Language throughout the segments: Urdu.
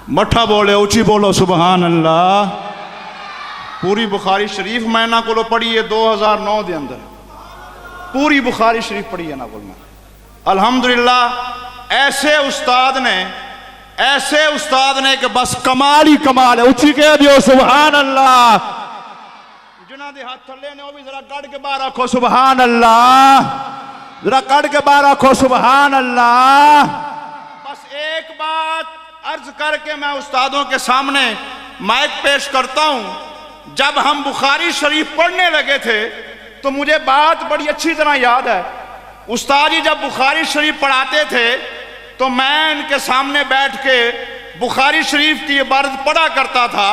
مٹھا بولے اچھی بولو سبحان اللہ. پوری بخاری شریف میں نہ کو پڑھی ہے 2009 دے اندر. پوری بخاری شریف پڑھی ہے نہ کو میں. الحمدللہ ایسے استاد نے کہ بس کمال ہی کمال ہے. اچھی کہہ دیو سبحان اللہ. جنہ دے ہاتھ تھلے نے وہ بھی ذرا کڑ کے باہر رکھو سبحان اللہ. ذرا کڑ کے باہر رکھو سبحان اللہ. بس ایک بات عرض کر کے میں استادوں کے سامنے مائک پیش کرتا ہوں. جب ہم بخاری شریف پڑھنے لگے تھے تو مجھے بات بڑی اچھی طرح یاد ہے. استاد جی جب بخاری شریف پڑھاتے تھے تو میں ان کے سامنے بیٹھ کے بخاری شریف کی عبارت پڑھا کرتا تھا.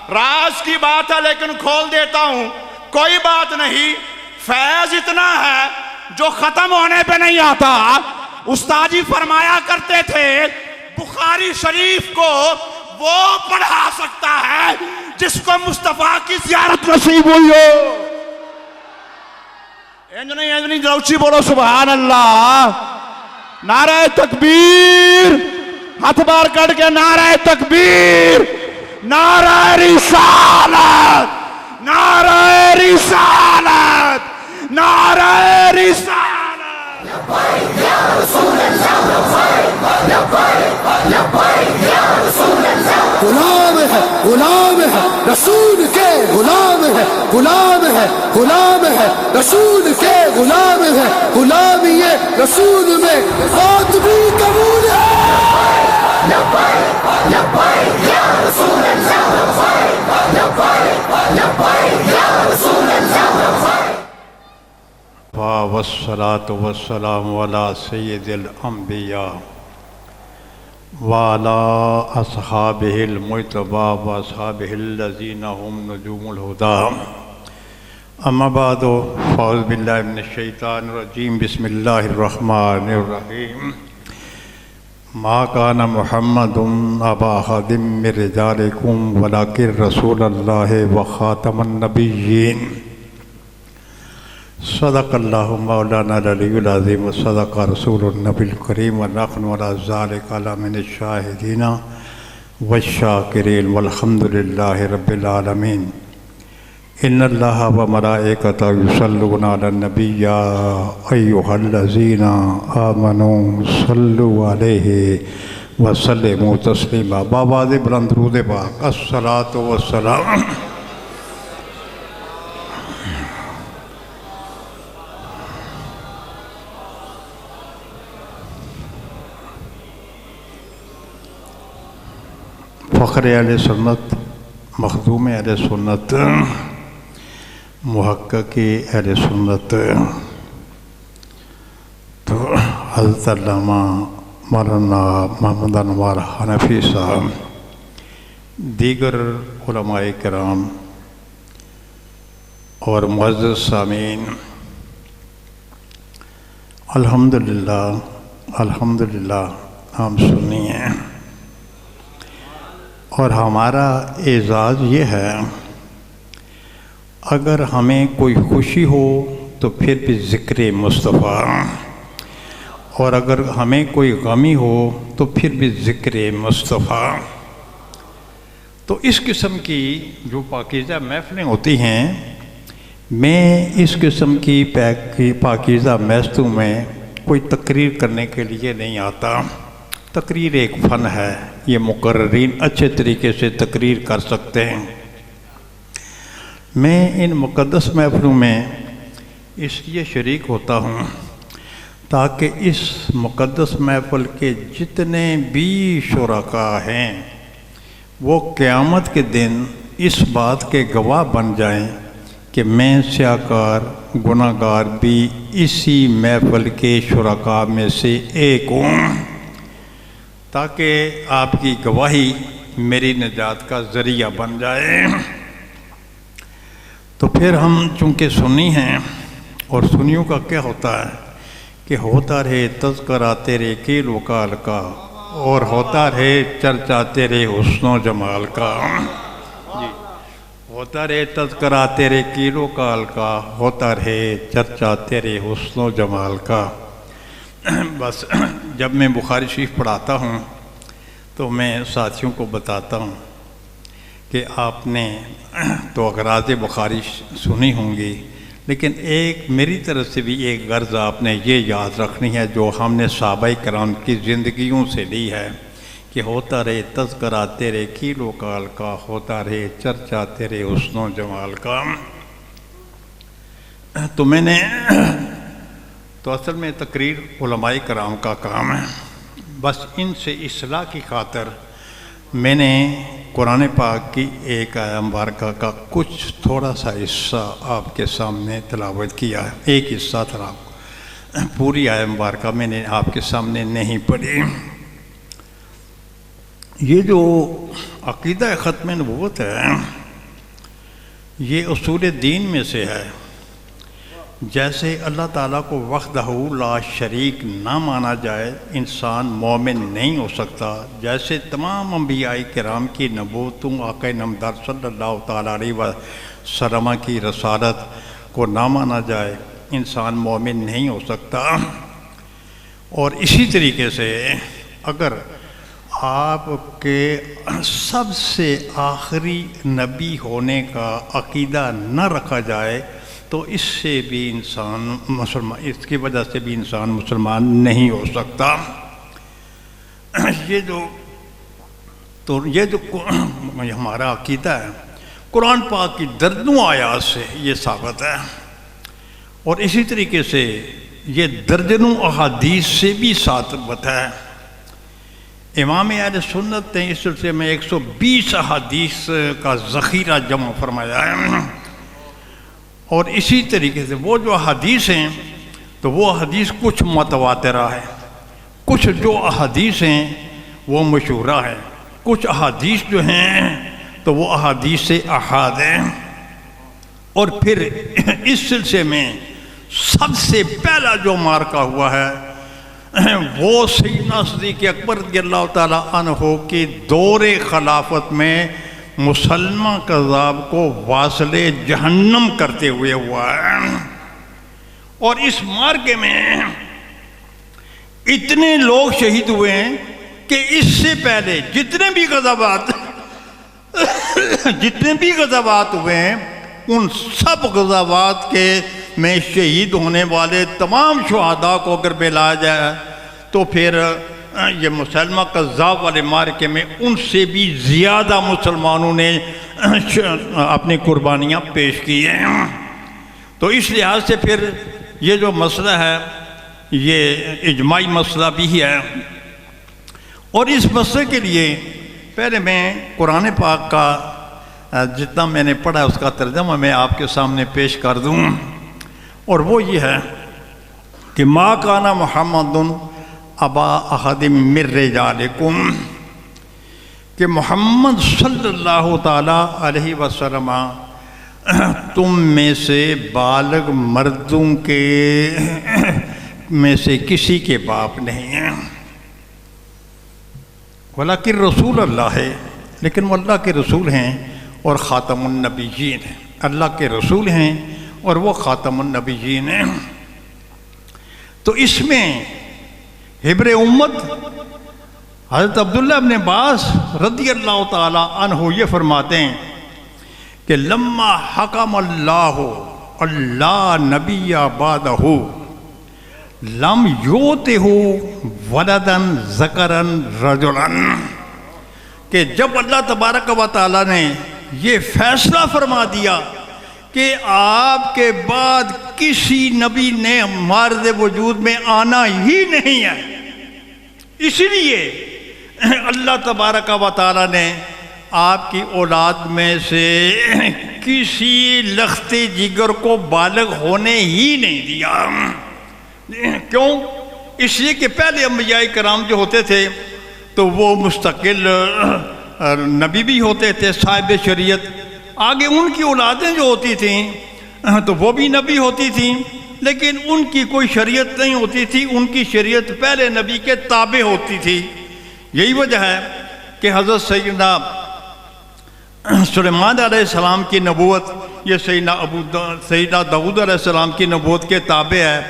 راز کی بات ہے لیکن کھول دیتا ہوں. کوئی بات نہیں، فیض اتنا ہے جو ختم ہونے پہ نہیں آتا. استاد جی فرمایا کرتے تھے بخاری شریف کو وہ پڑھا سکتا ہے جس کو مصطفیٰ کی زیارت نصیب ہوئی ہو. انجنی دروچی بولو سبحان اللہ. نعرہ تکبیر. ہاتھ بار کر کے نعرہ تکبیر. نعرہ رسالت. نعرہ رسالت. نعرہ رسالت. لبیک یا رسول اللہ. لبیک لبیک یا رسول اللہ. غلام ہے غلام ہے رسول کے غلام ہے غلام ہے غلام ہے رسول کے غلام ہے. غلامی رسول میں بات بھی قبول ہے. لبیک لبیک یا رسول اللہ. لبیک لبیک یا رسول اللہ. والصلاة والسلام على سید الانبیاء وعلى اصحابه المجتبى واصحابه الذين هم نجوم الهدى. اما بعد فاعوذ باللہ من الشیطان الرجیم. بسم اللہ الرحمن الرحیم. ما كان محمد ابا احد من رجالکم ولکن رسول اللہ وخاتم النبیین. صدق اللہ مولانا العلی العظیم وصدق رسول النبی الکریم ونحن علی ذلک من الشاہدین والشاکرین والحمد للہ رب العالمین. ان اللہ وملائکتہ یصلون علی النبی یا ایہا الذین آمنوا صلوا علیہ وسلموا تسلیما. بآواز بلند درود پاک. الصلاۃ والسلام. فخر اہل سنت، مخدوم اہل سنت، محقق اہل سنت تو حضرت علامہ مولانا محمد انوار حنفی صاحب، دیگر علماء کرام اور معزز سامعین، الحمدللہ ہم سنی ہیں. اور ہمارا اعزاز یہ ہے اگر ہمیں کوئی خوشی ہو تو پھر بھی ذکر مصطفیٰ، اور اگر ہمیں کوئی غمی ہو تو پھر بھی ذکر مصطفیٰ. تو اس قسم کی جو پاکیزہ محفلیں ہوتی ہیں، میں اس قسم کی پاکیزہ محفلوں میں کوئی تقریر کرنے کے لیے نہیں آتا. تقریر ایک فن ہے، یہ مقررین اچھے طریقے سے تقریر کر سکتے ہیں. میں ان مقدس محفلوں میں اس لیے شریک ہوتا ہوں تاکہ اس مقدس محفل کے جتنے بھی شرکاء ہیں وہ قیامت کے دن اس بات کے گواہ بن جائیں کہ میں سیاکار گناہ گار بھی اسی محفل کے شرکاء میں سے ایک ہوں، تاکہ آپ کی گواہی میری نجات کا ذریعہ بن جائے. تو پھر ہم چونکہ سنی ہیں، اور سنیوں کا کیا ہوتا ہے کہ ہوتا رہے تذکرہ تیرے کیل وکال کا، اور ہوتا رہے چرچا تیرے حسن و جمال کا. جی، ہوتا رہے تذکرہ تیرے کیل وکال کا، ہوتا رہے چرچا تیرے حسن و جمال کا. بس جب میں بخاری شریف پڑھاتا ہوں تو تو میں ساتھیوں کو بتاتا ہوں کہ آپ نے تو اغراض بخاری سنی ہوں گی، لیکن ایک میری طرف سے بھی ایک غرض آپ نے یہ یاد رکھنی ہے جو ہم نے صحابہ کرام کی زندگیوں سے لی ہے کہ ہوتا رہے تذکرہ تیرے کیل و کال کا، ہوتا رہے چرچا تیرے حسن و جمال کا۔ تو میں نے تو اصل میں تقریر علماء کرام کا کام ہے، بس ان سے اصلاح کی خاطر میں نے قرآن پاک کی ایک آیہ مبارکہ کا کچھ تھوڑا سا حصہ آپ کے سامنے تلاوت کیا ہے۔ ایک حصہ تھا، پوری آیہ مبارکہ میں نے آپ کے سامنے نہیں پڑھی۔ یہ جو عقیدہ ختم نبوت ہے یہ اصول دین میں سے ہے۔ جیسے اللہ تعالیٰ کو وحدہ لا شریک نہ مانا جائے انسان مومن نہیں ہو سکتا، جیسے تمام انبیاء کرام کی نبوتوں آقا نامدار صلی اللہ تعالیٰ علیہ وسلم کی رسالت کو نہ مانا جائے انسان مومن نہیں ہو سکتا۔ اور اسی طریقے سے اگر آپ کے سب سے آخری نبی ہونے کا عقیدہ نہ رکھا جائے تو اس سے بھی انسان مسلمان، اس کی وجہ سے بھی انسان مسلمان نہیں ہو سکتا۔ یہ جو ہمارا عقیدہ ہے قرآن پاک کی درجنوں آیات سے یہ ثابت ہے، اور اسی طریقے سے یہ درجنوں احادیث سے بھی ثابت ہے۔ امام اہل سنت نے اس سلسلے میں 120 احادیث کا ذخیرہ جمع فرمایا ہے، اور اسی طریقے سے وہ جو احادیث ہیں تو وہ احادیث کچھ متواترہ ہے، کچھ جو احادیث ہیں وہ مشہورہ ہے، کچھ احادیث جو ہیں تو وہ احادیث احاد ہیں۔ اور پھر اس سلسلے میں سب سے پہلا جو مارکہ ہوا ہے وہ سیدنا صدیق اکبر رضی اللہ تعالیٰ عنہ کی دور خلافت میں مسلمہ کذاب کو واصل جہنم کرتے ہوئے ہوا ہے۔ اور اس مارکے میں اتنے لوگ شہید ہوئے ہیں کہ اس سے پہلے جتنے بھی غزوات ہوئے ہیں ان سب غزوات کے میں شہید ہونے والے تمام شہداء کو اگر ملایا جائے تو پھر یہ مسلمہ کذاب والے مارکے میں ان سے بھی زیادہ مسلمانوں نے اپنی قربانیاں پیش کی ہیں۔ تو اس لحاظ سے پھر یہ جو مسئلہ ہے یہ اجماعی مسئلہ بھی ہے، اور اس مسئلے کے لیے پہلے میں قرآن پاک کا جتنا میں نے پڑھا اس کا ترجمہ میں آپ کے سامنے پیش کر دوں، اور وہ یہ ہے کہ ما کان محمد ابا احد من رجالکم، کہ محمد صلی اللہ تعالیٰ علیہ وسلم تم میں سے بالغ مردوں کے میں سے کسی کے باپ نہیں ہیں، ولیکن رسول اللہ ہے، لیکن وہ اللہ کے رسول ہیں اور خاتم النبیین ہیں، اللہ کے رسول ہیں اور وہ خاتم النبیین ہیں۔ تو اس میں حبر امت حضرت عبداللہ ابن عباس رضی اللہ تعالیٰ عنہ یہ فرماتے ہیں کہ لما حکم اللہ نبی بعدہ لم یوتہ ولدا ذکرا رجلا، کہ جب اللہ تبارک و تعالیٰ نے یہ فیصلہ فرما دیا کہ آپ کے بعد کسی نبی نے معرض وجود میں آنا ہی نہیں ہے، اس لیے اللہ تبارک و تعالیٰ نے آپ کی اولاد میں سے کسی لخت جگر کو بالغ ہونے ہی نہیں دیا۔ کیوں؟ اس لیے کہ پہلے انبیاء کرام جو ہوتے تھے تو وہ مستقل نبی بھی ہوتے تھے صاحب شریعت، آگے ان کی اولادیں جو ہوتی تھیں تو وہ بھی نبی ہوتی تھیں، لیکن ان کی کوئی شریعت نہیں ہوتی تھی، ان کی شریعت پہلے نبی کے تابع ہوتی تھی۔ یہی وجہ ہے کہ حضرت سیدنا سلیمان علیہ السلام کی نبوت یہ سیدنا داؤد علیہ السلام کی نبوت کے تابع ہے،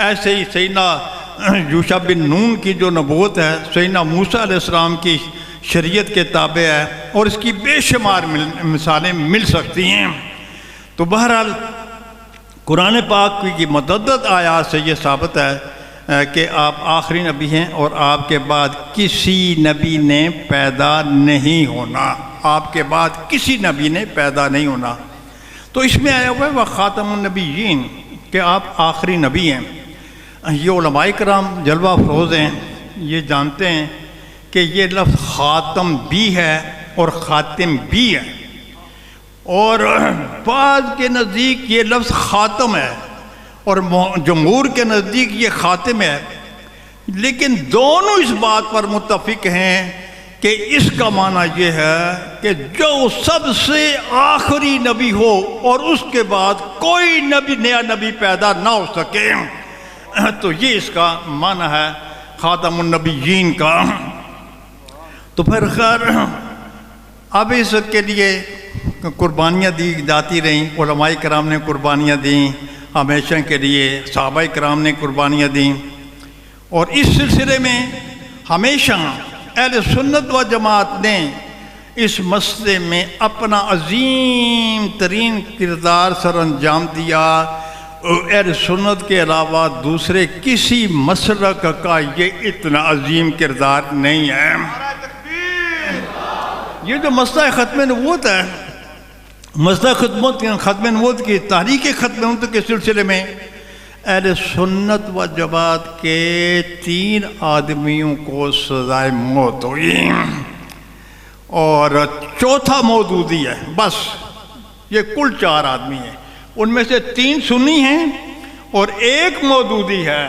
ایسے ہی سیدنا یوشع بن نون کی جو نبوت ہے سیدنا موسیٰ علیہ السلام کی شریعت کے تابع ہے اور اس کی بے شمار مثالیں مل سکتی ہیں۔ تو بہرحال قرآن پاک کی متعدد آیات سے یہ ثابت ہے کہ آپ آخری نبی ہیں اور آپ کے بعد کسی نبی نے پیدا نہیں ہونا، آپ کے بعد کسی نبی نے پیدا نہیں ہونا۔ تو اس میں آیا ہوا ہے وہ خاتم النبیین کہ آپ آخری نبی ہیں۔ یہ علماء کرام جلوہ افروز ہیں، یہ جانتے ہیں کہ یہ لفظ خاتم بھی ہے اور خاتم بھی ہے، اور بعض کے نزدیک یہ لفظ خاتم ہے اور جمہور کے نزدیک یہ خاتم ہے، لیکن دونوں اس بات پر متفق ہیں کہ اس کا معنی یہ ہے کہ جو سب سے آخری نبی ہو اور اس کے بعد کوئی نبی نیا نبی پیدا نہ ہو سکے، تو یہ اس کا معنی ہے خاتم النبیین کا۔ تو پھر خیر اب اس کے لیے قربانیاں دی جاتی رہیں، علماء کرام نے قربانیاں دیں ہمیشہ کے لیے، صحابہ کرام نے قربانیاں دیں، اور اس سلسلے میں ہمیشہ اہل سنت و جماعت نے اس مسئلے میں اپنا عظیم ترین کردار سر انجام دیا۔ اہل سنت کے علاوہ دوسرے کسی مسلک کا یہ اتنا عظیم کردار نہیں ہے۔ یہ جو مسئلہ ختم نبوت ہے، مسئلہ ختم نبوت کی تحریک ختم نبوت کے سلسلے میں اہل سنت و جماعت کے 3 آدمیوں کو سزائے موت ہوئی، اور چوتھا مودودی ہے، بس یہ کل 4 آدمی ہیں، ان میں سے 3 سنی ہیں اور 1 مودودی ہے۔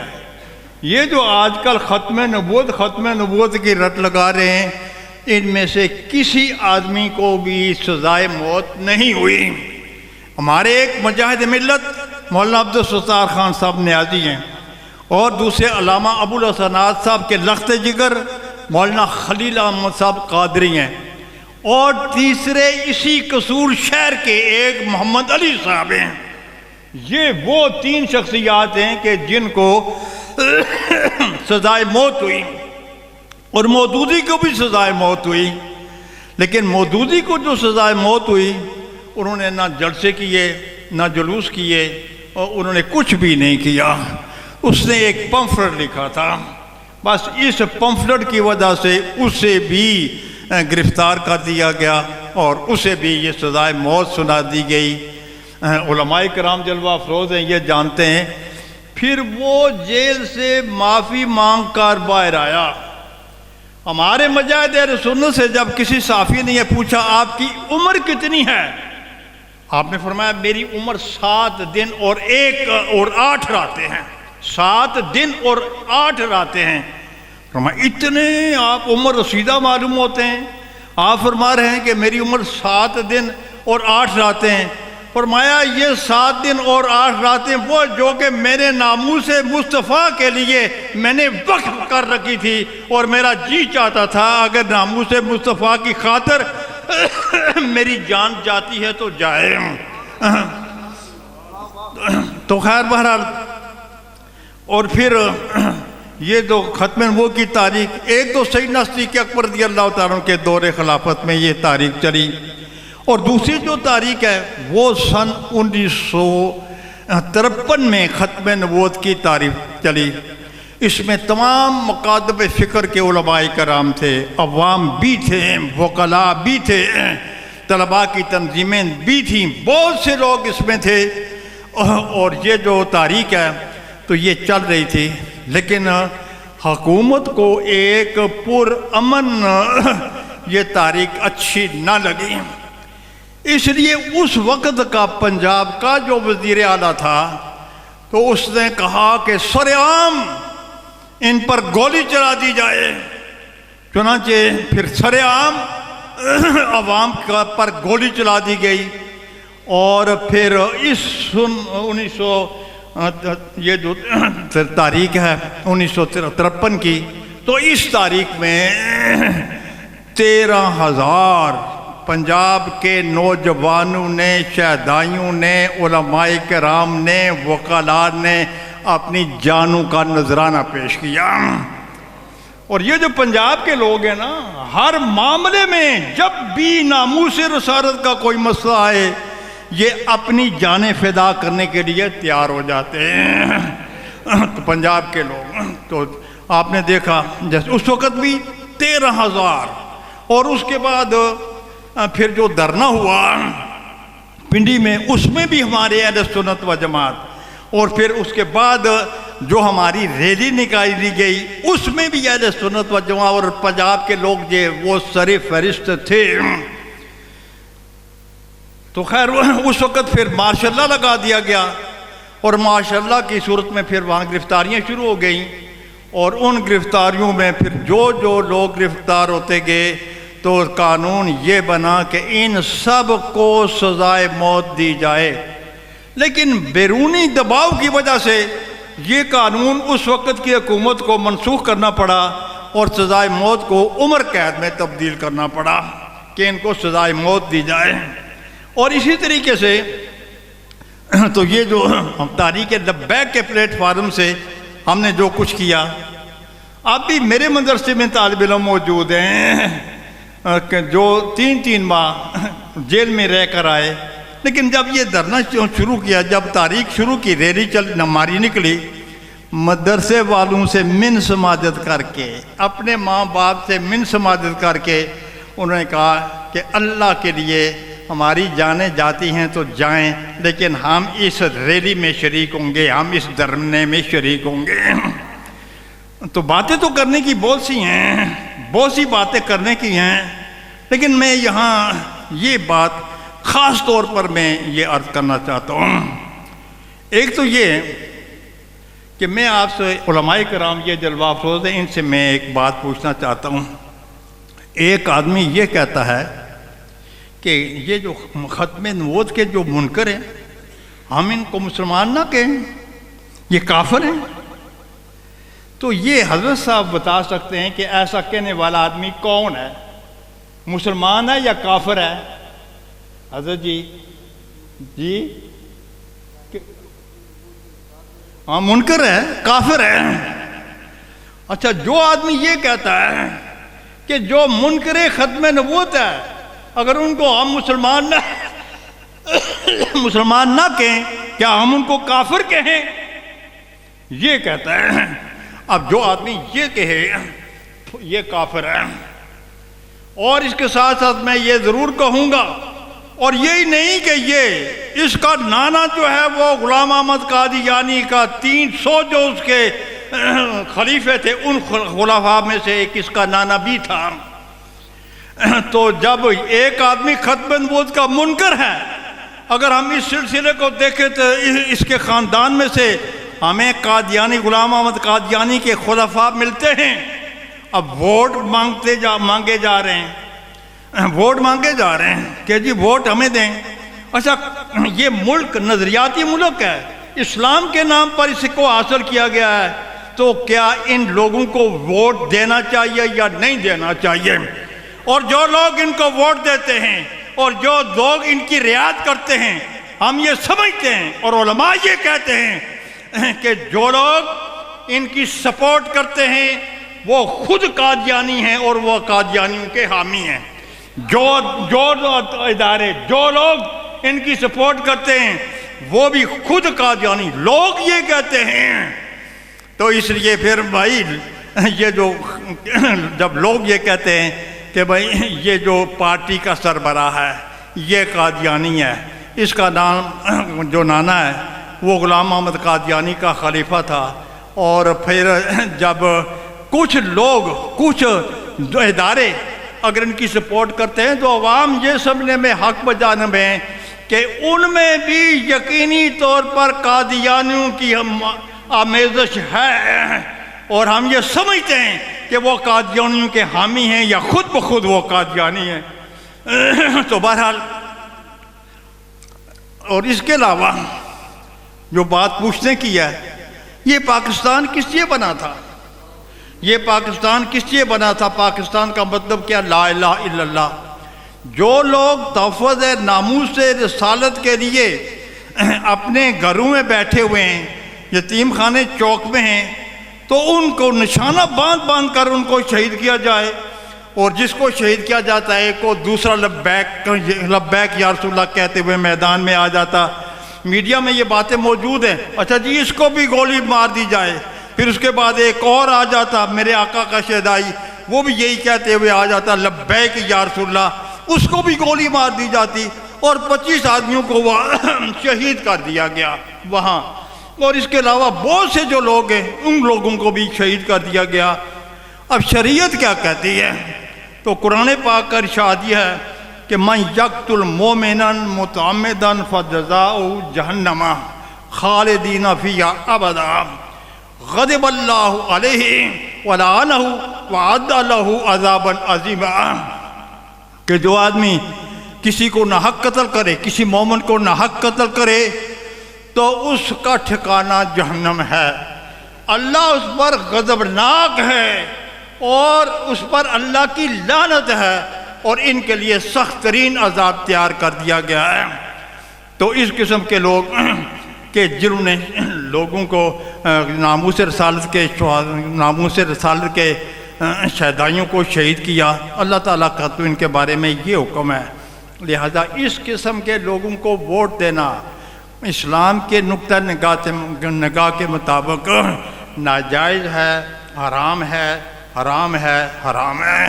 یہ جو آج کل ختم نبوت کی رٹ لگا رہے ہیں، ان میں سے کسی آدمی کو بھی سزائے موت نہیں ہوئی۔ ہمارے ایک مجاہد ملت مولانا عبدالستار خان صاحب نیازی ہیں، اور دوسرے علامہ ابو الحسنات صاحب کے لخت جگر مولانا خلیل احمد صاحب قادری ہیں، اور تیسرے اسی قصور شہر کے ایک محمد علی صاحب ہیں۔ یہ وہ 3 شخصیات ہیں کہ جن کو سزائے موت ہوئی، اور مودودی کو بھی سزائے موت ہوئی، لیکن مودودی کو جو سزائے موت ہوئی انہوں نے نہ جلسے کیے نہ جلوس کیے، اور انہوں نے کچھ بھی نہیں کیا۔ اس نے ایک پمفلٹ لکھا تھا، بس اس پمفلٹ کی وجہ سے اسے بھی گرفتار کر دیا گیا اور اسے بھی یہ سزائے موت سنا دی گئی۔ علماء کرام جلوہ افروز ہیں، یہ جانتے ہیں۔ پھر وہ جیل سے معافی مانگ کر باہر آیا۔ ہمارے مجاہد اہل سنت سے جب کسی صحافی نے یہ پوچھا آپ کی عمر کتنی ہے، آپ نے فرمایا میری عمر 7 دن اور 8 راتیں ہیں، 7 دن اور 8 راتیں ہیں۔ فرمایا اتنے آپ عمر رسیدہ معلوم ہوتے ہیں؟ آپ فرما رہے ہیں کہ میری عمر 7 دن اور 8 راتیں ہیں۔ فرمایا یہ 7 دن اور 8 راتیں وہ جو کہ میرے ناموس مصطفیٰ کے لیے میں نے وقف کر رکھی تھی، اور میرا جی چاہتا تھا اگر ناموس مصطفیٰ کی خاطر میری جان جاتی ہے تو جائے۔ تو خیر بہرحال، اور پھر یہ جو ختم نبوت کی تاریخ، ایک تو سیدنا صدیق اکبر رضی اللہ تعالیٰ کے دور خلافت میں یہ تاریخ چلی، اور دوسری جو تاریخ ہے وہ سن 1953 میں ختم نبوت کی تاریخ چلی۔ اس میں تمام مکاتب فکر کے علماء کرام تھے، عوام بھی تھے، وکلاء بھی تھے، طلباء کی تنظیمیں بھی تھیں، بہت سے لوگ اس میں تھے، اور یہ جو تاریخ ہے تو یہ چل رہی تھی، لیکن حکومت کو ایک پرامن یہ تاریخ اچھی نہ لگی، اس لیے اس وقت کا پنجاب کا جو وزیر اعلیٰ تھا تو اس نے کہا کہ سرعام ان پر گولی چلا دی جائے۔ چنانچہ پھر سرعام عوام پر گولی چلا دی گئی، اور پھر اس 1900 یہ جو تاریخ ہے 1953 کی، تو اس تاریخ میں 13,000 پنجاب کے نوجوانوں نے، شہدائیوں نے، علماء کرام نے، وکلاء نے اپنی جانوں کا نذرانہ پیش کیا۔ اور یہ جو پنجاب کے لوگ ہیں نا، ہر معاملے میں جب بھی ناموس رسالت کا کوئی مسئلہ آئے یہ اپنی جانیں فدا کرنے کے لیے تیار ہو جاتے ہیں۔ تو پنجاب کے لوگ تو آپ نے دیکھا جیسے اس وقت بھی 13,000، اور اس کے بعد پھر جو دھرنا ہوا پنڈی میں، اس میں بھی ہمارے اہل سنت و جماعت، اور پھر اس کے بعد جو ہماری ریلی نکالی گئی اس میں بھی اہل سنت و جماعت اور پنجاب کے لوگ جو وہ سر فہرست تھے۔ تو خیر اس وقت پھر ماشاء اللہ لگا دیا گیا، اور ماشاء اللہ کی صورت میں پھر وہاں گرفتاریاں شروع ہو گئیں، اور ان گرفتاریوں میں پھر جو لوگ گرفتار ہوتے گئے تو قانون یہ بنا کہ ان سب کو سزائے موت دی جائے، لیکن بیرونی دباؤ کی وجہ سے یہ قانون اس وقت کی حکومت کو منسوخ کرنا پڑا اور سزائے موت کو عمر قید میں تبدیل کرنا پڑا کہ ان کو سزائے موت دی جائے۔ اور اسی طریقے سے تو یہ جو ہم تحریک لبیک کے پلیٹ فارم سے ہم نے جو کچھ کیا، اب بھی میرے مدرسے میں طالب علم موجود ہیں کہ جو 3 ماہ جیل میں رہ کر آئے، لیکن جب یہ دھرنا شروع کیا، جب تاریخ شروع کی، ریلی ہماری نکلی، مدرسے والوں سے من سماجت کر کے، اپنے ماں باپ سے من سماجت کر کے انہوں نے کہا کہ اللہ کے لیے ہماری جانیں جاتی ہیں تو جائیں، لیکن ہم اس ریلی میں شریک ہوں گے، ہم اس دھرنے میں شریک ہوں گے۔ تو باتیں تو کرنے کی بہت سی ہیں، بہت سی باتیں کرنے کی ہیں، لیکن میں یہاں یہ بات خاص طور پر میں یہ عرض کرنا چاہتا ہوں۔ ایک تو یہ کہ میں آپ سے علماء کرام یہ جلوہ افروز ہیں، ان سے میں ایک بات پوچھنا چاہتا ہوں۔ ایک آدمی یہ کہتا ہے کہ یہ جو ختم نبوت کے جو منکر ہیں ہم ان کو مسلمان نہ کہیں، یہ کافر ہیں۔ تو یہ حضرت صاحب بتا سکتے ہیں کہ ایسا کہنے والا آدمی کون ہے، مسلمان ہے یا کافر ہے؟ حضرت جی ہاں منکر ہے، کافر ہے۔ اچھا، جو آدمی یہ کہتا ہے کہ جو منکر ختم نبوت ہے اگر ان کو ہم مسلمان نہ کہیں، کیا ہم ان کو کافر کہیں؟ یہ کہتا ہے۔ اب جو آدمی یہ کہے یہ کافر ہے۔ اور اس کے ساتھ ساتھ میں یہ ضرور کہوں گا، اور یہی نہیں کہ یہ اس کا نانا جو ہے وہ غلام احمد قادیانی کا 300 جو اس کے خلیفے تھے ان خلفاء میں سے ایک اس کا نانا بھی تھا۔ تو جب ایک آدمی ختم نبوت کا منکر ہے، اگر ہم اس سلسلے کو دیکھیں تو اس کے خاندان میں سے ہمیں قادیانی غلام احمد قادیانی کے خلفاء ملتے ہیں۔ اب ووٹ مانگے جا رہے ہیں، ووٹ مانگے جا رہے ہیں کہ جی ووٹ ہمیں دیں۔ اچھا، یہ ملک نظریاتی ملک ہے، اسلام کے نام پر اس کو حاصل کیا گیا ہے، تو کیا ان لوگوں کو ووٹ دینا چاہیے یا نہیں دینا چاہیے؟ اور جو لوگ ان کو ووٹ دیتے ہیں اور جو لوگ ان کی رعایت کرتے ہیں، ہم یہ سمجھتے ہیں اور علماء یہ کہتے ہیں کہ جو لوگ ان کی سپورٹ کرتے ہیں وہ خود قادیانی ہیں اور وہ قادیانیوں کے حامی ہیں۔ جو ادارے، جو لوگ ان کی سپورٹ کرتے ہیں وہ بھی خود قادیانی لوگ یہ کہتے ہیں۔ تو اس لیے پھر بھائی یہ جو جب لوگ یہ کہتے ہیں کہ بھائی یہ جو پارٹی کا سربراہ ہے یہ قادیانی ہے، اس کا نام جو نانا ہے وہ غلام احمد قادیانی کا خلیفہ تھا، اور پھر جب کچھ لوگ، کچھ ادارے اگر ان کی سپورٹ کرتے ہیں تو عوام یہ سمجھنے میں حق بجانب ہیں کہ ان میں بھی یقینی طور پر قادیانیوں کی آمیزش ہے، اور ہم یہ سمجھتے ہیں کہ وہ قادیانیوں کے حامی ہیں یا خود بخود وہ قادیانی ہیں۔ تو بہرحال، اور اس کے علاوہ جو بات پوچھنے کی ہے، یہ پاکستان کس لیے بنا تھا؟ یہ پاکستان کس لیے بنا تھا؟ پاکستان کا مطلب کیا؟ لا الہ الا اللہ۔ جو لوگ تحفظ ناموس رسالت کے لیے اپنے گھروں میں بیٹھے ہوئے ہیں، یتیم خانے چوک میں ہیں، تو ان کو نشانہ باندھ باندھ کر ان کو شہید کیا جائے، اور جس کو شہید کیا جاتا ہے کو دوسرا لبیک یا رسول اللہ کہتے ہوئے میدان میں آ جاتا۔ میڈیا میں یہ باتیں موجود ہیں، اچھا جی اس کو بھی گولی مار دی جائے، پھر اس کے بعد ایک اور آ جاتا میرے آقا کا شہدائی، وہ بھی یہی کہتے ہوئے آ جاتا لبیک یا رسول اللہ، اس کو بھی گولی مار دی جاتی، اور 25 آدمیوں کو وہ شہید کر دیا گیا وہاں، اور اس کے علاوہ بہت سے جو لوگ ہیں ان لوگوں کو بھی شہید کر دیا گیا۔ اب شریعت کیا کہتی ہے؟ تو قرآن پاک کا ارشاد یہ ہے کہ من یقتل مومنا متعمدا فجزاؤہ جہنم خالدین فیہا ابدا غضب اللہ علیہ ولعنہ وعد لہ عذابا عظیما، کہ جو آدمی کسی کو ناحق قتل کرے، کسی مومن کو ناحق قتل کرے تو اس کا ٹھکانہ جہنم ہے، اللہ اس پر غضبناک ہے اور اس پر اللہ کی لعنت ہے، اور ان کے لیے سخت ترین عذاب تیار کر دیا گیا ہے۔ تو اس قسم کے لوگ کہ جنہوں نے لوگوں کو ناموس رسالت کے شہدائیوں کو شہید کیا، اللہ تعالیٰ کا تو ان کے بارے میں یہ حکم ہے، لہذا اس قسم کے لوگوں کو ووٹ دینا اسلام کے نقطہ نگاہ کے مطابق ناجائز ہے، حرام ہے، حرام ہے، حرام ہے،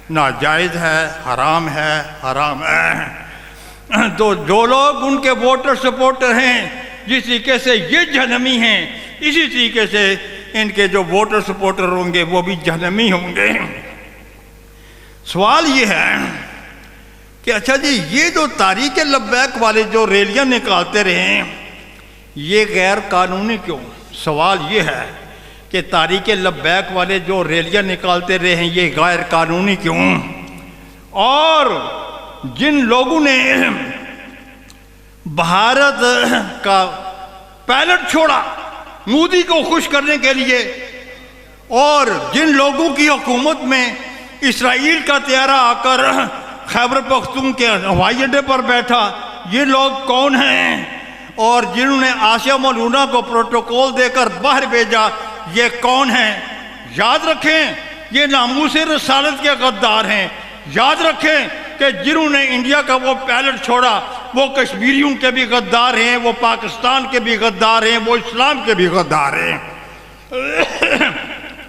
ناجائز ہے، حرام ہے، حرام ہے۔ تو جو لوگ ان کے ووٹر سپورٹر ہیں، جس طریقے سے یہ جہنمی ہیں، اسی طریقے سے ان کے جو ووٹر سپورٹر ہوں گے وہ بھی جہنمی ہوں گے۔ سوال یہ ہے کہ اچھا جی یہ جو تحریک لبیک والے جو ریلیاں نکالتے رہے ہیں یہ غیر قانونی کیوں؟ سوال یہ ہے کہ تحریک لبیک والے جو ریلیاں نکالتے رہے ہیں یہ غیر قانونی کیوں؟ اور جن لوگوں نے بھارت کا پائلٹ چھوڑا مودی کو خوش کرنے کے لیے، اور جن لوگوں کی حکومت میں اسرائیل کا طیارہ آ کر خیبر پختون کے ہوائی اڈے پر بیٹھا، یہ لوگ کون ہیں؟ اور جنہوں نے آسیہ مولونہ کو پروٹوکول دے کر باہر بھیجا، یہ کون ہیں؟ یاد رکھیں یہ ناموس رسالت کے غدار ہیں۔ یاد رکھیں کہ جنہوں نے انڈیا کا وہ پائلٹ چھوڑا وہ کشمیریوں کے بھی غدار ہیں، وہ پاکستان کے بھی غدار ہیں، وہ اسلام کے بھی غدار ہیں۔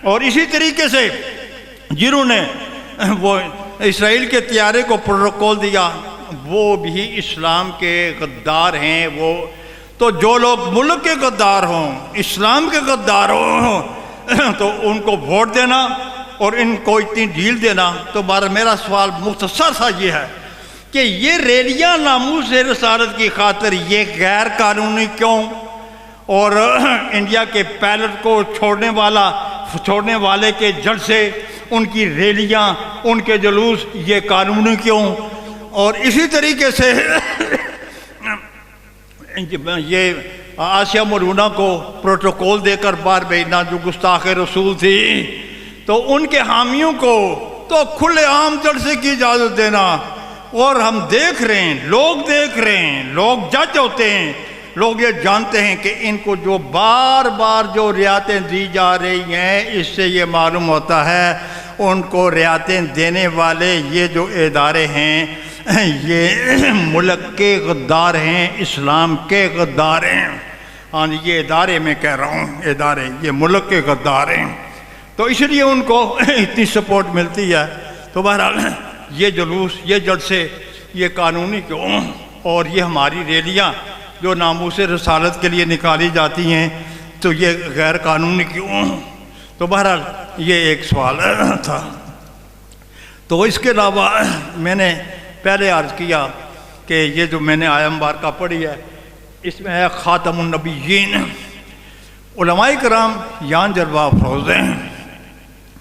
اور اسی طریقے سے جنہوں نے وہ اسرائیل کے طیارے کو پروٹوکول دیا وہ بھی اسلام کے غدار ہیں۔ وہ تو جو لوگ ملک کے غدار ہوں، اسلام کے غدار ہوں، تو ان کو ووٹ دینا اور ان کو اتنی ڈھیل دینا۔ تو میرا سوال مختصر سا یہ ہے کہ یہ ریلیاں ناموس رسالت کی خاطر یہ غیر قانونی کیوں؟ اور انڈیا کے پائلٹ کو چھوڑنے والے کے جلسے، ان کی ریلیاں، ان کے جلوس یہ قانونی کیوں؟ اور اسی طریقے سے یہ آسیہ مولونہ کو پروٹوکول دے کر باہر بھیجنا جو گستاخ رسول تھی، تو ان کے حامیوں کو تو کھلے عام جلسے کی اجازت دینا۔ اور ہم دیکھ رہے ہیں، لوگ دیکھ رہے ہیں، لوگ جج ہوتے ہیں، لوگ یہ جانتے ہیں کہ ان کو جو بار بار جو رعایتیں دی جا رہی ہیں اس سے یہ معلوم ہوتا ہے ان کو رعایتیں دینے والے یہ جو ادارے ہیں یہ ملک کے غدار ہیں، اسلام کے غدار ہیں۔ ہاں یہ ادارے میں کہہ رہا ہوں، ادارے یہ ملک کے غدار ہیں، تو اس لیے ان کو اتنی سپورٹ ملتی ہے۔ تو بہرحال یہ جلوس، یہ جلسے یہ قانونی کیوں؟ اور یہ ہماری ریلیاں جو ناموس رسالت کے لیے نکالی جاتی ہیں تو یہ غیر قانونی کیوں؟ تو بہرحال یہ ایک سوال تھا۔ تو اس کے علاوہ میں نے پہلے عرض کیا کہ یہ جو میں نے آیہ مبارکہ پڑھی ہے اس میں ہے خاتم النبیین۔ علماء کرام یان جلوہ افروز ہیں۔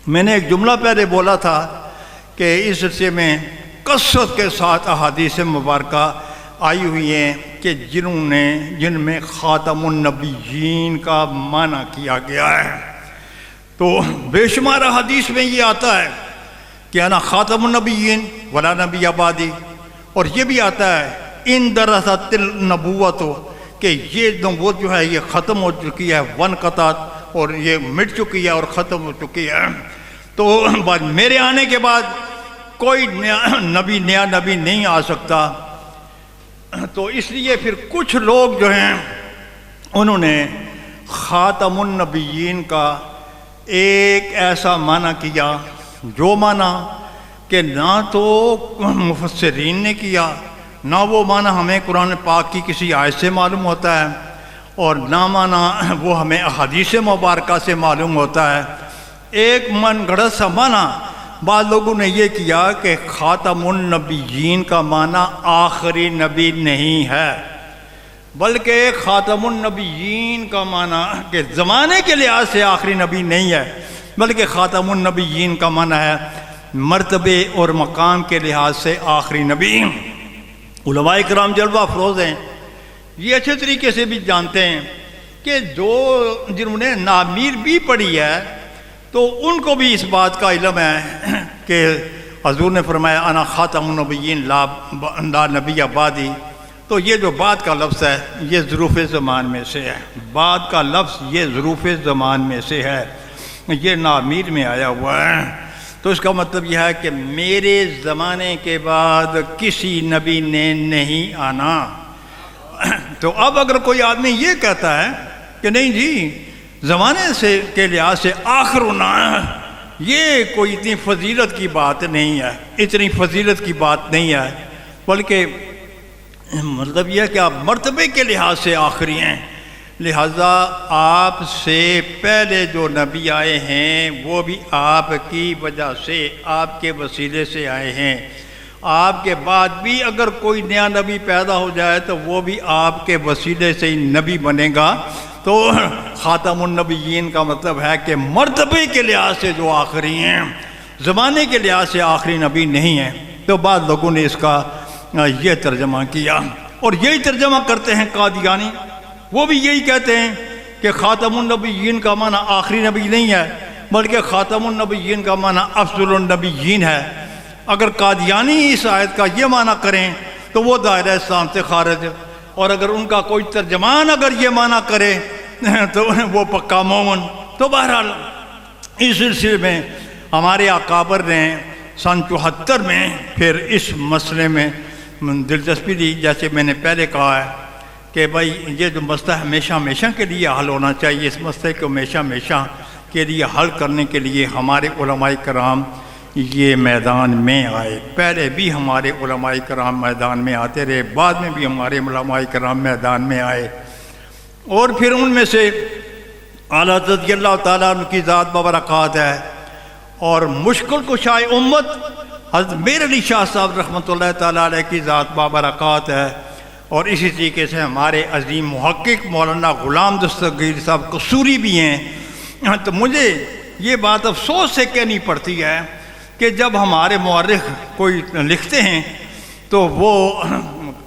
میں نے ایک جملہ پہلے بولا تھا کہ اس سلسلے میں کثرت کے ساتھ احادیث مبارکہ آئی ہوئی ہیں کہ جن میں خاتم النبیین کا معنی کیا گیا ہے۔ تو بے شمار حدیث میں یہ آتا ہے کہ انا خاتم النبیین ولا نبی بعدی، اور یہ بھی آتا ہے ان درست النبوت کہ یہ نبوت جو ہے یہ ختم ہو چکی ہے، ون قطعت اور یہ مٹ چکی ہے اور ختم ہو چکی ہے. تو بعد میرے آنے کے بعد کوئی نیا نبی نہیں آ سکتا. تو اس لیے پھر کچھ لوگ جو ہیں انہوں نے خاتم النبیین کا ایک ایسا معنی کیا جو معنی کہ نہ تو مفسرین نے کیا، نہ وہ معنی ہمیں قرآن پاک کی کسی آیت سے معلوم ہوتا ہے، اور نہ معنی وہ ہمیں احادیث مبارکہ سے معلوم ہوتا ہے. ایک من گھڑت سا معنی بعض لوگوں نے یہ کیا کہ خاتم النبیین کا معنی آخری نبی نہیں ہے، بلکہ خاتم النبیین کا معنی کہ زمانے کے لحاظ سے آخری نبی نہیں ہے، بلکہ خاتم النبیین کا معنی ہے مرتبے اور مقام کے لحاظ سے آخری نبی. علماء کرام جلوہ افروز ہیں، یہ اچھے طریقے سے بھی جانتے ہیں کہ جنہوں نے نامیر بھی پڑھی ہے تو ان کو بھی اس بات کا علم ہے کہ حضور نے فرمایا انا خاتم النبیین لا نبی بعدی. تو یہ جو بعد کا لفظ ہے یہ ظروف زمان میں سے ہے، بعد کا لفظ یہ ظروف زمان میں سے ہے، یہ نامیر میں آیا ہوا ہے. تو اس کا مطلب یہ ہے کہ میرے زمانے کے بعد کسی نبی نے نہیں آنا. تو اب اگر کوئی آدمی یہ کہتا ہے کہ نہیں جی زمانے سے کے لحاظ سے آخر ہونا، یہ کوئی اتنی فضیلت کی بات نہیں ہے، اتنی فضیلت کی بات نہیں ہے، بلکہ مطلب یہ ہے کہ آپ مرتبے کے لحاظ سے آخری ہیں. لہذا آپ سے پہلے جو نبی آئے ہیں وہ بھی آپ کی وجہ سے، آپ کے وسیلے سے آئے ہیں. آپ کے بعد بھی اگر کوئی نیا نبی پیدا ہو جائے تو وہ بھی آپ کے وسیلے سے ہی نبی بنے گا. تو خاتم النبیین کا مطلب ہے کہ مرتبے کے لحاظ سے جو آخری ہیں، زمانے کے لحاظ سے آخری نبی نہیں ہیں. تو بعض لوگوں نے اس کا یہ ترجمہ کیا، اور یہی ترجمہ کرتے ہیں قادیانی. وہ بھی یہی کہتے ہیں کہ خاتم النبیین کا معنی آخری نبی نہیں ہے، بلکہ خاتم النبیین کا معنی افضل النبیین ہے. اگر قادیانی اس آیت کا یہ معنی کریں تو وہ دائرہ اسلام سے خارج، اور اگر ان کا کوئی ترجمان اگر یہ معنی کرے تو وہ پکا مومن. تو بہرحال اس سلسلے میں ہمارے اکابر نے سن 74 میں پھر اس مسئلے میں دلچسپی لی. جیسے میں نے پہلے کہا ہے کہ بھائی یہ جو مسئلہ ہمیشہ ہمیشہ کے لیے حل ہونا چاہیے، اس مسئلے کو ہمیشہ ہمیشہ کے لیے حل کرنے کے لیے ہمارے علماء کرام یہ میدان میں آئے. پہلے بھی ہمارے علماء کرام میدان میں آتے رہے، بعد میں بھی ہمارے علماء کرام میدان میں آئے. اور پھر ان میں سے اعلیٰ رضی اللہ تعالیٰ عنہ کی ذات ببرکات ہے، اور مشکل کشائے امت حضرت میر علی شاہ صاحب رحمۃ اللہ تعالیٰ علیہ کی ذات بابرکات ہے. اور اسی طریقے سے ہمارے عظیم محقق مولانا غلام دستگیر صاحب قصوری بھی ہیں. تو مجھے یہ بات افسوس سے کہنی پڑتی ہے کہ جب ہمارے مورخ کوئی لکھتے ہیں تو وہ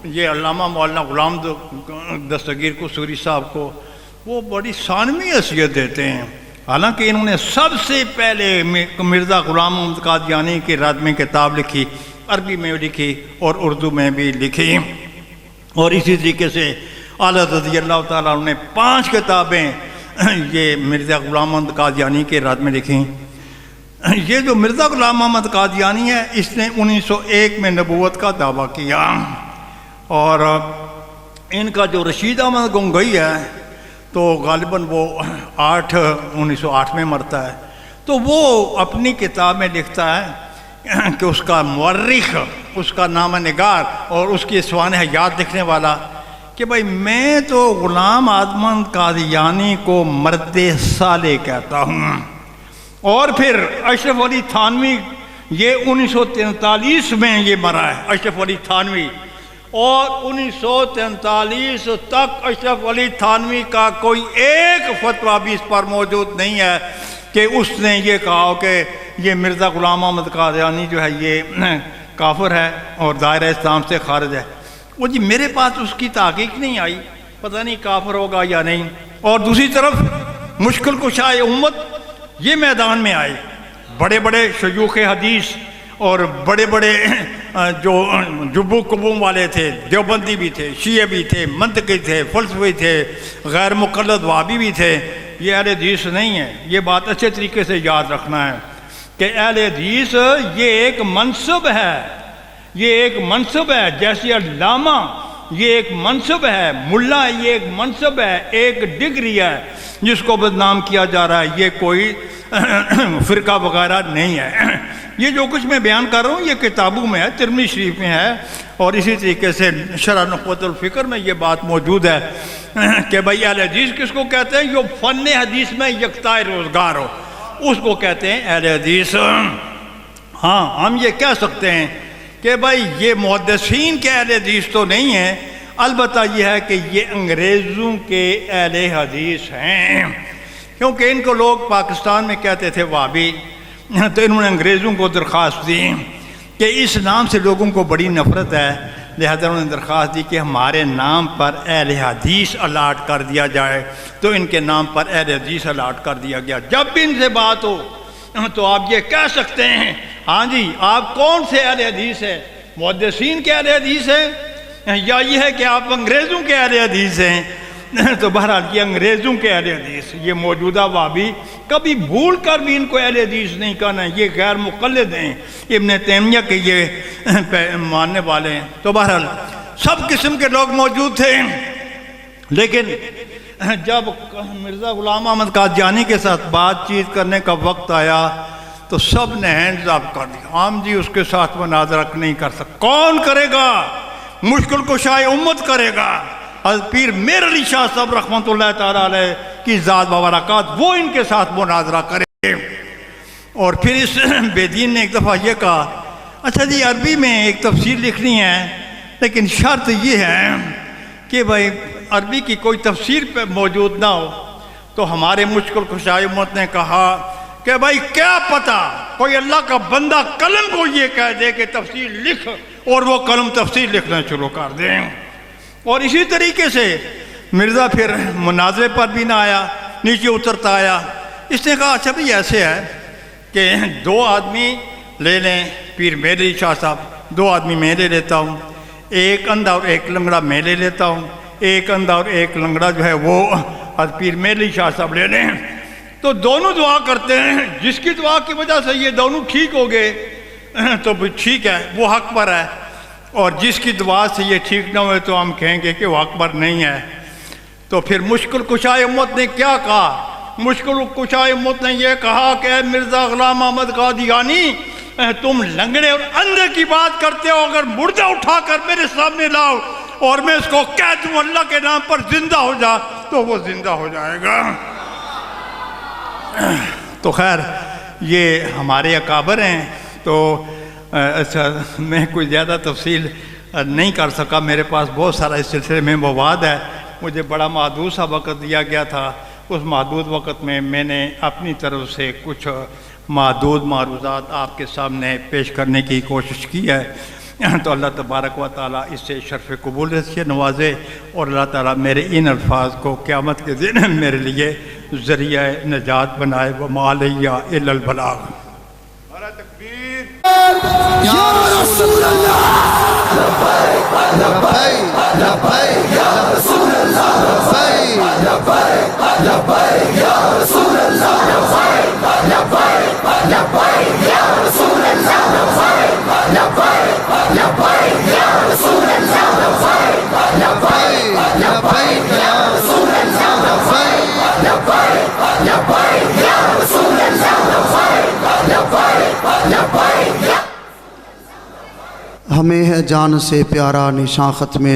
یہ علامہ مولانا غلام دستگیر قصوری صاحب کو وہ بڑی ثانوی حیثیت دیتے ہیں، حالانکہ انہوں نے سب سے پہلے مرزا غلام محمد قادیانی کے رد میں کتاب لکھی، عربی میں لکھی اور اردو میں بھی لکھی. اور اسی طریقے سے اعلیٰ رضی اللہ تعالیٰ نے 5 کتابیں یہ مرزا غلام محمد قادیانی کے رد میں لکھی. یہ جو مرزا غلام محمد قادیانی ہے اس نے 1901 میں نبوت کا دعویٰ کیا، اور ان کا جو رشید احمد گنگوئی ہے تو غالباً وہ 1908 میں مرتا ہے. تو وہ اپنی کتاب میں لکھتا ہے کہ اس کا مورخ، اس کا نامہ نگار اور اس کی اسوان حیات لکھنے والا کہ بھائی میں تو غلام احمد قادیانی کو مرد صالح کہتا ہوں. اور پھر اشرف علی تھانوی یہ 1943 میں یہ مرا ہے اشرف علی تھانوی، اور 1943 تک اشرف علی تھانوی کا کوئی ایک فتویٰ بھی اس پر موجود نہیں ہے کہ اس نے یہ کہا کہ یہ مرزا غلام احمد قادیانی جو ہے یہ کافر ہے اور دائرہ اسلام سے خارج ہے. وہ جی میرے پاس اس کی تحقیق نہیں آئی، پتہ نہیں کافر ہوگا یا نہیں. اور دوسری طرف مشکل کشائے امت یہ میدان میں آئے، بڑے بڑے شیوخ حدیث اور بڑے بڑے جو جبو کبوں والے تھے، دیوبندی بھی تھے، شیعہ بھی تھے، منطقی تھے، فلسفی تھے، غیر مقلد وہابی بھی تھے. یہ اہل حدیث نہیں ہے. یہ بات اچھے طریقے سے یاد رکھنا ہے کہ اہل حدیث یہ ایک منصب ہے، یہ ایک منصب ہے. جیسے علامہ یہ ایک منصب ہے، ملا یہ ایک منصب ہے، ایک ڈگری ہے جس کو بدنام کیا جا رہا ہے. یہ کوئی فرقہ وغیرہ نہیں ہے. یہ جو کچھ میں بیان کر رہا ہوں یہ کتابوں میں ہے، ترمذی شریف میں ہے، اور اسی طریقے سے شرح نخبۃ الفکر میں یہ بات موجود ہے کہ بھائی اہل حدیث کس کو کہتے ہیں؟ جو فن حدیث میں یکتا روزگار ہو اس کو کہتے ہیں اہل حدیث. ہاں ہم یہ کہہ سکتے ہیں کہ بھائی یہ محدثین کے اہل حدیث تو نہیں ہیں، البتہ یہ ہے کہ یہ انگریزوں کے اہل حدیث ہیں، کیونکہ ان کو لوگ پاکستان میں کہتے تھے وہابی. تو انہوں نے انگریزوں کو درخواست دی کہ اس نام سے لوگوں کو بڑی نفرت ہے، لہذا انہوں نے درخواست دی کہ ہمارے نام پر اہل حدیث الاٹ کر دیا جائے. تو ان کے نام پر اہل حدیث الاٹ کر دیا گیا. جب بھی ان سے بات ہو تو آپ یہ کہہ سکتے ہیں ہاں جی آپ کون سے اہل حدیث ہیں؟ محدثین کے اہل حدیث ہیں یا یہ ہے کہ آپ انگریزوں کے اہل حدیث ہیں؟ تو بہرحال یہ انگریزوں کے اہل حدیث، یہ موجودہ وہابی کبھی بھول کر بھی ان کو اہل حدیث نہیں کہنا. یہ غیر مقلد ہیں، ابن تیمیہ کے یہ ماننے والے ہیں. تو بہرحال سب قسم کے لوگ موجود تھے، لیکن جب مرزا غلام احمد قادیانی کے ساتھ بات چیت کرنے کا وقت آیا تو سب نے ہینڈز اپ کر دیا. ہم جی اس کے ساتھ مناظرہ نہیں کر سکتے. کون کرے گا؟ مشکل کشائے امت کرے گا. حضرت پیر میر علی شاہ صاحب رحمۃ اللہ تعالیٰ علیہ کی ذات مبارکات، وہ ان کے ساتھ مناظرہ کرے. اور پھر اس بے دین نے ایک دفعہ یہ کہا اچھا جی عربی میں ایک تفسیر لکھنی ہے، لیکن شرط یہ ہے کہ بھائی عربی کی کوئی تفسیر پہ موجود نہ ہو. تو ہمارے مشکل کشائے امت نے کہا کہ بھائی کیا پتہ کوئی اللہ کا بندہ قلم کو یہ کہہ دے کہ تفسیر لکھ، اور وہ قلم تفسیر لکھنا شروع کر دیں. اور اسی طریقے سے مرزا پھر مناظرے پر بھی نہ آیا، نیچے اترتا آیا. اس نے کہا اچھا بھئی ایسے ہے کہ 2 آدمی لے لیں، پیر میر علی شاہ صاحب 2 آدمی میں لے لیتا ہوں، ایک اندھا اور ایک لنگڑا میں لے لیتا ہوں، ایک اندھا اور ایک لنگڑا جو ہے وہ پیر میر علی شاہ صاحب لے لیں. تو دونوں دعا کرتے ہیں، جس کی دعا کی وجہ سے یہ دونوں ٹھیک ہو گئے تو ٹھیک ہے وہ حق پر ہے، اور جس کی دعا سے یہ ٹھیک نہ ہوئے تو ہم کہیں گے کہ وہ حق پر نہیں ہے. تو پھر مشکل کشائے امت نے کیا کہا؟ مشکل کشائے امت نے یہ کہا کہ اے مرزا غلام احمد قادیانی تم لنگڑے اور اندھے کی بات کرتے ہو، اگر مردہ اٹھا کر میرے سامنے لاؤ اور میں اس کو کہہ دوں اللہ کے نام پر زندہ ہو جا تو وہ زندہ ہو جائے گا. تو خیر یہ ہمارے اکابر ہیں. تو اچھا میں کوئی زیادہ تفصیل نہیں کر سکا، میرے پاس بہت سارا اس سلسلے میں مواد ہے. مجھے بڑا محدود سا وقت دیا گیا تھا، اس محدود وقت میں نے اپنی طرف سے کچھ محدود معروضات آپ کے سامنے پیش کرنے کی کوشش کی ہے. تو اللہ تبارک و تعالیٰ اس سے شرف قبولیت سے نوازے، اور اللہ تعالیٰ میرے ان الفاظ کو قیامت کے دن میرے لیے ذریعہ نجات بنائے. وما علیہ الا البلاغ. یا رسول اللہ لبیک لبیک لبیک یا رسول اللہ لبیک لبیک لبیک یا رسول اللہ لبیک لبیک لبیک یا رسول اللہ لبیک لبیک لبیک یا رسول اللہ لبیک لبیک لبیک یا رسول اللہ لبیک لبیک لبیک یا رسول اللہ لبیک لبیک لبیک. ہمیں ہے جان سے پیارا نشان ختم